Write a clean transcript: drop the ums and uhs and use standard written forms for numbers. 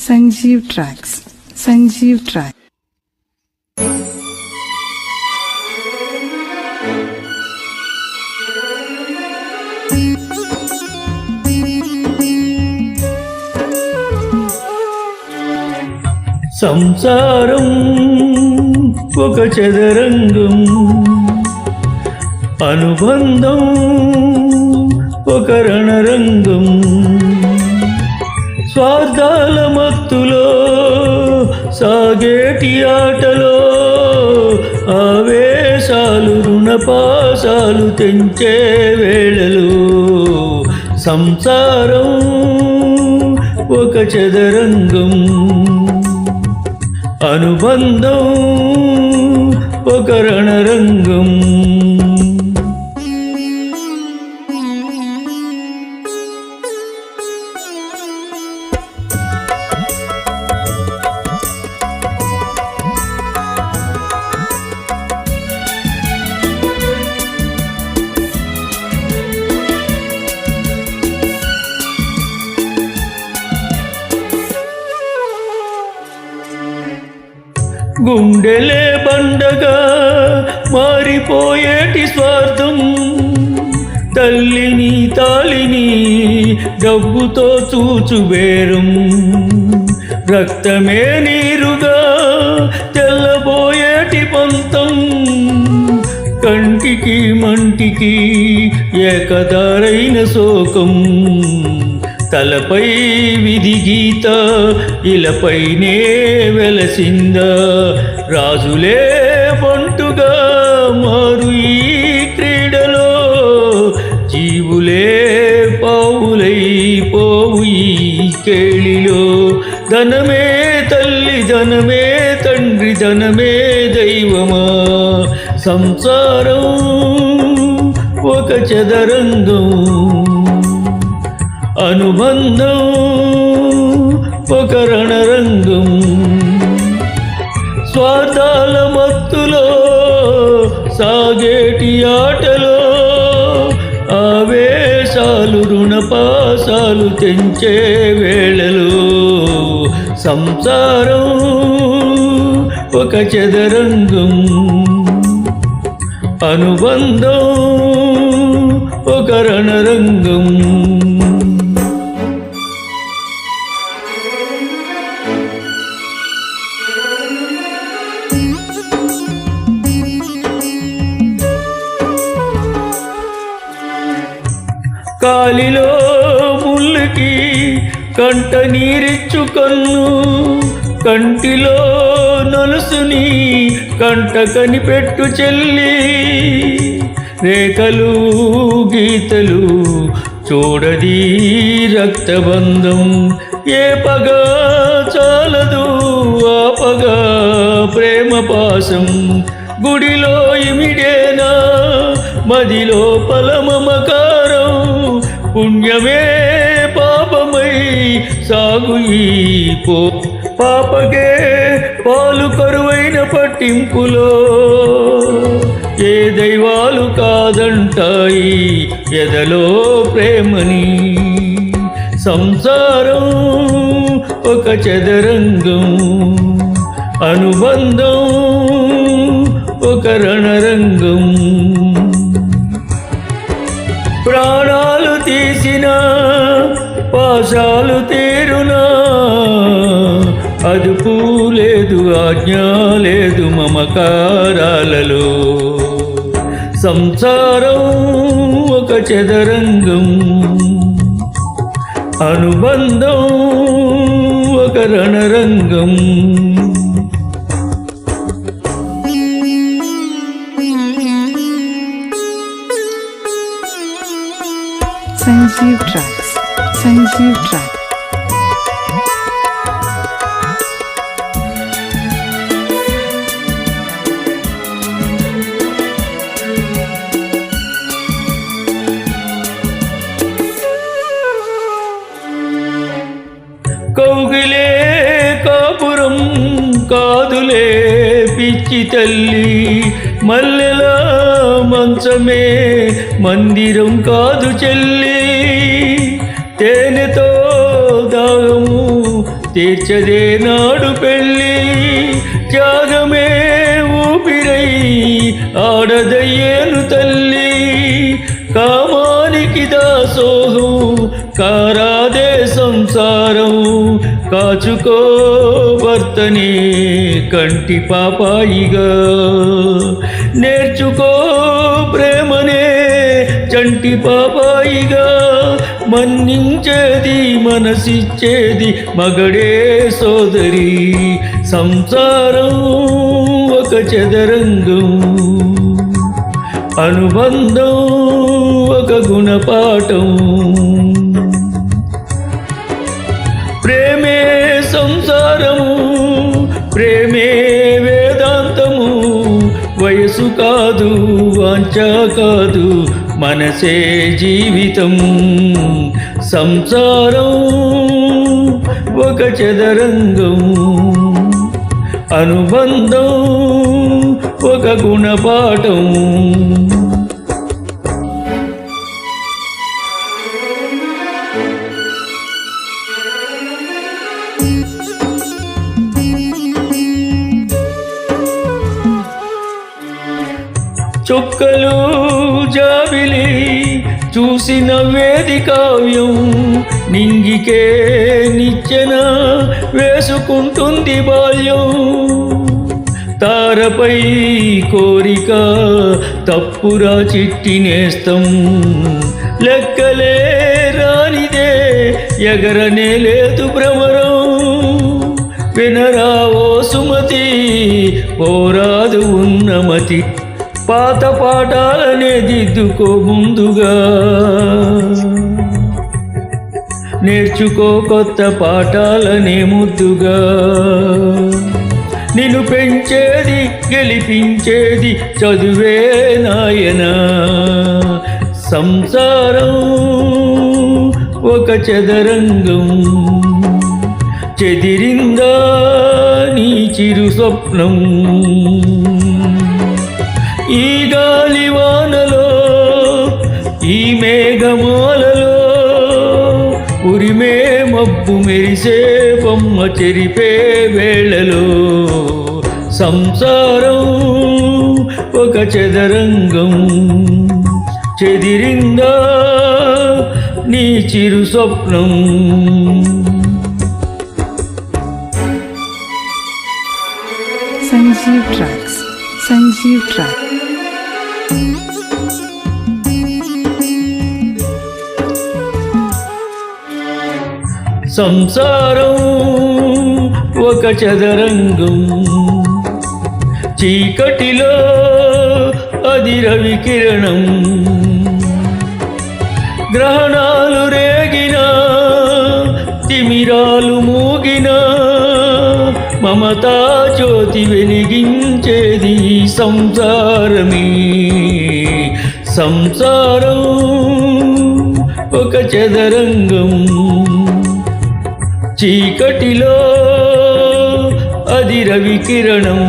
Sanjeev Tracks. Sanjeev Track. సంసారం ఒక చదరంగం, అనుబంధం ఒక రణరంగం. స్వార్థాల మత్తులో సాగేటి ఆటలో ఆవేశాలు రుణపాసాలు తెంచే వేళలో సంసారం ఒక చదరంగం, అనుబంధం ఒక రణరంగం. గుండెలే బండగా మారిపోయేటి స్వార్థం, తల్లిని తాళిని డబ్బుతో చూచుబేరం. రక్తమే నీరుగా తెల్లబోయేటి పంతం, కంటికి మంటికి ఏకదారైన శోకం. తలపై విధి గీత ఇలపైనే వెలసిందా, రాజులే బంటుగా మారు ఈ క్రీడలో. జీవులే పావులై పోవు ఈ కేళిలో. ధనమే తల్లి ధనమే తండ్రి ధనమే దైవమా, సంసారం ఒక చదరంగం, అనుబంధం ఒక రణరంగం. స్వార్థాల మత్తులో సాగేటి ఆటలో ఆవేశాలు రుణపాసాలు తెంచే వేళలో సంసారం ఒక చదరంగం, అనుబంధం ఒక రణరంగం. కాలిలో ముళ్ళకి కంట నీరిచ్చు కన్ను, కంటిలో నలుసుని కంట కనిపెట్టు చెల్లి. రేఖలు గీతలు చూడది రక్తబంధం, ఏ పగ చాలదు ఆ పగ ప్రేమ పాసం. గుడిలో ఇమిడేనా మదిలో పలమమకారం, పుణ్యమే పాపమై సాగు ఈ పాపకే పాలు కరువైన పట్టింపులో. ఏ దైవాలు కాదంటాయి ఎదలో ప్రేమని, సంసారం ఒక చదరంగం, అనుబంధం ఒక రణరంగం. ప్రాణాలు తీసిన పాశాలు తీరునా, అదుపు లేదు ఆజ్ఞ లేదు మమకారాలలో. సంసారం ఒక చదరంగం, అనుబంధం ఒక రణరంగం. Sanjeev Tracks. Sanjeev Track. కౌగిలే కాపురం కాదులే పిచ్చి తల్లి, మల్లెల మంచమే మందిరం కాదు చెల్లి. తేనెతో దాగము తీర్చదే నాడు పెళ్ళి త్యాగమే ఊపిరై ఆడదయ్యేను తల్లి కామానికి దాసోహం కారాదే సంసారం కాచుకో భర్తని కంటి పాపాయిగా నేర్చుకో ప్రేమనే చంటి పాపాయిగా మన్నించేది మనసిచ్చేది మగడే సోదరి సంసారం ఒక చదరంగం అనుబంధం ఒక గుణపాఠం ప్రేమే సంసారము ప్రేమే వేదాంతము వయసు కాదు వాంఛ కాదు మనసే జీవితం సంసారం ఒక చదరంగం అనుబంధం ఒక గుణపాఠం చొక్కలు జాబిలి చూసి నవ్వేది కావ్యం నింగికే నిచ్చెన వేసుకుంటుంది బాల్యం తారపై కోరిక తప్పురా చిట్టి నేస్తం లెక్కలే రానిదే ఎగరనే లేదు భ్రమరం వినరావో సుమతి పోరాదు ఉన్నమతి పాత పాఠాలనే దిద్దుకో ముందుగా నేర్చుకో కొత్త పాఠాలనే ముద్దుగా నిన్ను పెంచేది గెలిపించేది చదువే నాయనా సంసారం ఒక చదరంగం చెదిరిందా నీ చిరు స్వప్నం ఈ గాలివానలో ఈ మేఘమాలలో ఉరిమే మబ్బు మెరిసే బొమ్మ చెరిపే వేళలో సంసారం ఒక చదరంగం చెదిరిందా నీ చిరు స్వప్నం Sanjeev Tracks. Sanjeev Tracks. సంసారం ఒక చదరంగం చీకటిలో అది రవి కిరణం గ్రహణాలు రేగినా తిమిరాలు మూగినా మమతా జ్యోతి వెలిగించేది సంసారమే సంసారం ఒక చదరంగం చీకటిలో అది రవి కిరణం